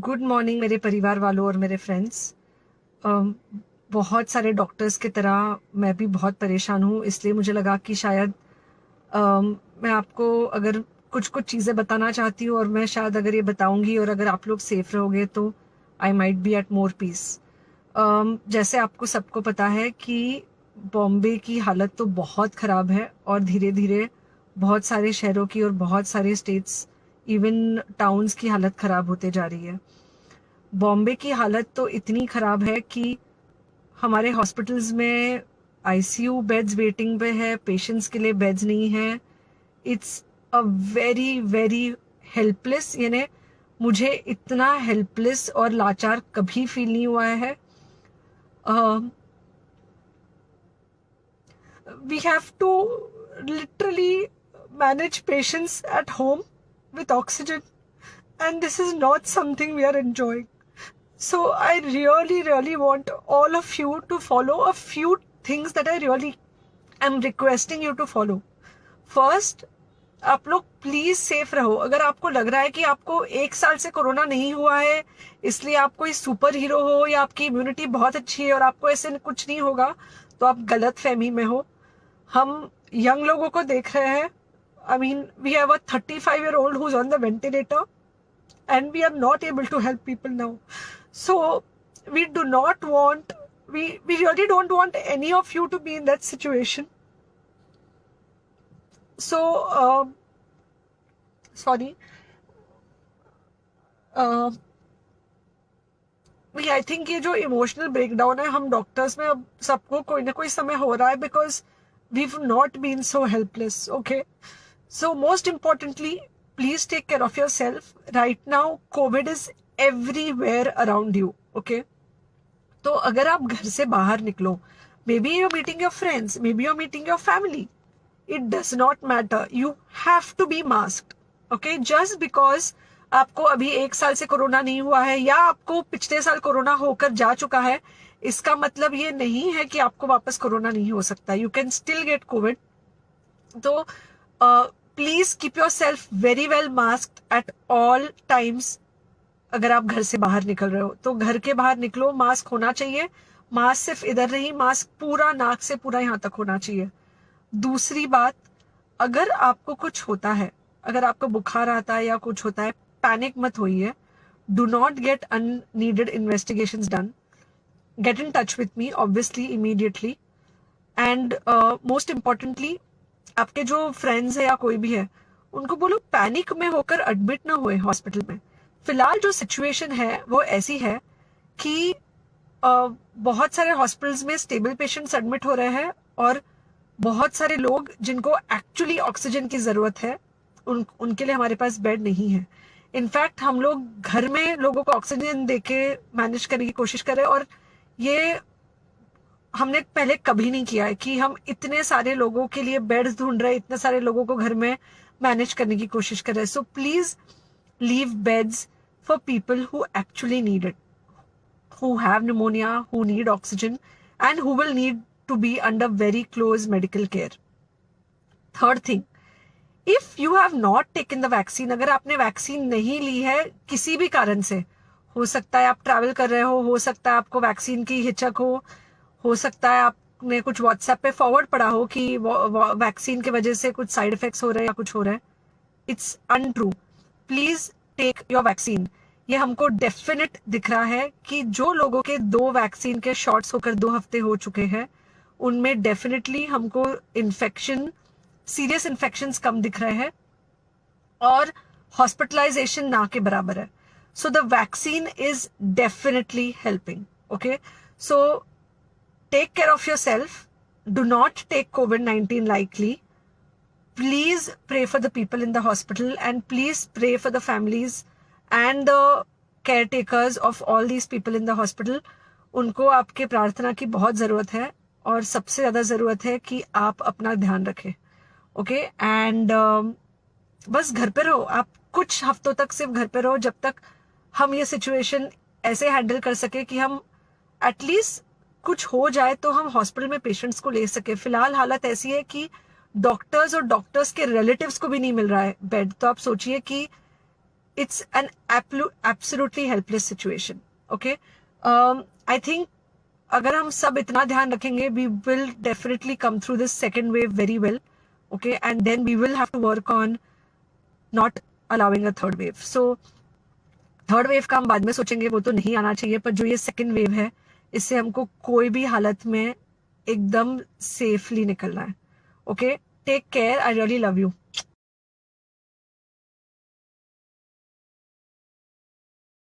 Good morning मेरे परिवार वालों और मेरे फ्रेंड्स। बहुत सारे डॉक्टर्स की तरह मैं भी बहुत परेशान हूँ, इसलिए मुझे लगा कि शायद मैं आपको अगर कुछ कुछ चीज़ें बताना चाहती हूँ, और मैं शायद अगर ये बताऊंगी और अगर आप लोग सेफ रहोगे तो I might be at more peace. जैसे आपको सबको पता है कि बॉम्बे की हालत तो बहुत ख़राब है, और धीरे धीरे बहुत सारे शहरों की और बहुत सारे स्टेट्स, इवन टाउन्स की हालत ख़राब होते जा रही है। बॉम्बे की हालत तो इतनी ख़राब है कि हमारे हॉस्पिटल्स में आईसीयू बेड्स वेटिंग पे है, पेशेंट्स के लिए बेड्स नहीं है। It's a very very helpless, यानी मुझे इतना हेल्पलेस और लाचार कभी फील नहीं हुआ है। We have to literally manage patients at home with oxygen, and this is not something we are enjoying. So I really want all of you to follow a few things that I really am requesting you to follow. First, आप लोग please safe रहो। अगर आपको लग रहा है कि आपको 1 साल से कोरोना नहीं हुआ है, इसलिए आप कोई सुपर हीरो हो या आपकी इम्यूनिटी बहुत अच्छी है और आपको ऐसे कुछ नहीं होगा, तो आप गलत फहमी में हो। हम यंग लोगों को देख रहे हैं। I mean, we have a 35-year-old who's on the ventilator, and we are not able to help people now. So we do not want, we really don't want any of you to be in that situation. So sorry, I think ये जो emotional breakdown है, हम doctors में अब सबको कोई ना कोई समय हो रहा है, because we have not been so helpless. Okay, so most importantly, please take care of your self. Right now Covid is everywhere around you. Okay, तो अगर आप घर से बाहर निकलो, may be you're meeting your friends, may be you're meeting your family, it does not matter, you have to be masked. Okay, just because आपको अभी 1 साल से कोरोना नहीं हुआ है या आपको पिछले साल कोरोना होकर जा चुका है, इसका मतलब ये नहीं है कि आपको वापस कोरोना नहीं हो सकता। You can still get covid. तो please keep yourself very well masked at all times. अगर आप घर से बाहर निकल रहे हो तो घर के बाहर निकलो, मास्क होना चाहिए। मास्क सिर्फ इधर नहीं, मास्क पूरा नाक से पूरा यहाँ तक होना चाहिए। दूसरी बात, अगर आपको कुछ होता है, अगर आपको बुखार आता है या कुछ होता है, पैनिक मत होइए। Do not get unneeded investigations done. Get in touch with me obviously immediately. And most importantly, आपके जो फ्रेंड्स है या कोई भी है, उनको बोलो पैनिक में होकर एडमिट ना हुए हॉस्पिटल में। फिलहाल जो सिचुएशन है वो ऐसी है कि बहुत सारे हॉस्पिटल्स में स्टेबल पेशेंट्स एडमिट हो रहे हैं, और बहुत सारे लोग जिनको एक्चुअली ऑक्सीजन की जरूरत है, उनके लिए हमारे पास बेड नहीं है। इनफैक्ट हम लोग घर में लोगों को ऑक्सीजन देके मैनेज करने की कोशिश कर रहे हैं, और ये हमने पहले कभी नहीं किया है कि हम इतने सारे लोगों के लिए बेड्स ढूंढ रहे हैं, इतने सारे लोगों को घर में मैनेज करने की कोशिश कर रहे हैं। So please leave beds for people who actually need it, who have pneumonia, who need oxygen, and who will need to be under very close medical care. Third thing, if you have not taken the vaccine, अगर आपने vaccine नहीं ली है किसी भी कारण से, हो सकता है आप ट्रैवल कर रहे हो सकता है आपको वैक्सीन की हिचक हो सकता है आपने कुछ व्हाट्सएप पे फॉरवर्ड पढ़ा हो कि वैक्सीन की वजह से कुछ साइड इफेक्ट्स हो रहे हैं या कुछ हो रहा है। It's untrue. Please take your vaccine. ये हमको डेफिनेट दिख रहा है कि जो लोगों के 2 वैक्सीन के शॉट्स होकर 2 हफ्ते हो चुके हैं, उनमें डेफिनेटली हमको इन्फेक्शन, सीरियस इन्फेक्शंस कम दिख रहे हैं, और हॉस्पिटलाइजेशन ना के बराबर है। So the vaccine is definitely helping. Okay, so take care of your self. Do not take COVID-19 lightly. Please pray for the people in the hospital, and please pray for the families and the caretakers of all these people in the hospital. उनको आपके प्रार्थना की बहुत ज़रूरत है, और सबसे ज़्यादा ज़रूरत है कि आप अपना ध्यान रखें। ओके, एंड बस घर पे रहो। आप कुछ हफ्तों तक सिर्फ घर पे रहो, जब तक हम ये सिचुएशन ऐसे हैंडल कर सके कि हम एटलीस्ट कुछ हो जाए तो हम हॉस्पिटल में पेशेंट्स को ले सके। फिलहाल हालत ऐसी है कि डॉक्टर्स और डॉक्टर्स के रिलेटिव्स को भी नहीं मिल रहा है बेड। तो आप सोचिए कि it's an absolutely helpless situation. Okay, I think अगर हम सब इतना ध्यान रखेंगे, we will definitely come through this second wave very well. Okay, and then we will have to work on not allowing a third wave. So third wave का हम बाद में सोचेंगे, वो तो नहीं आना चाहिए, पर जो ये सेकंड वेव है, इससे हमको कोई भी हालत में एकदम सेफली निकलना है. Okay, take care, I really love you.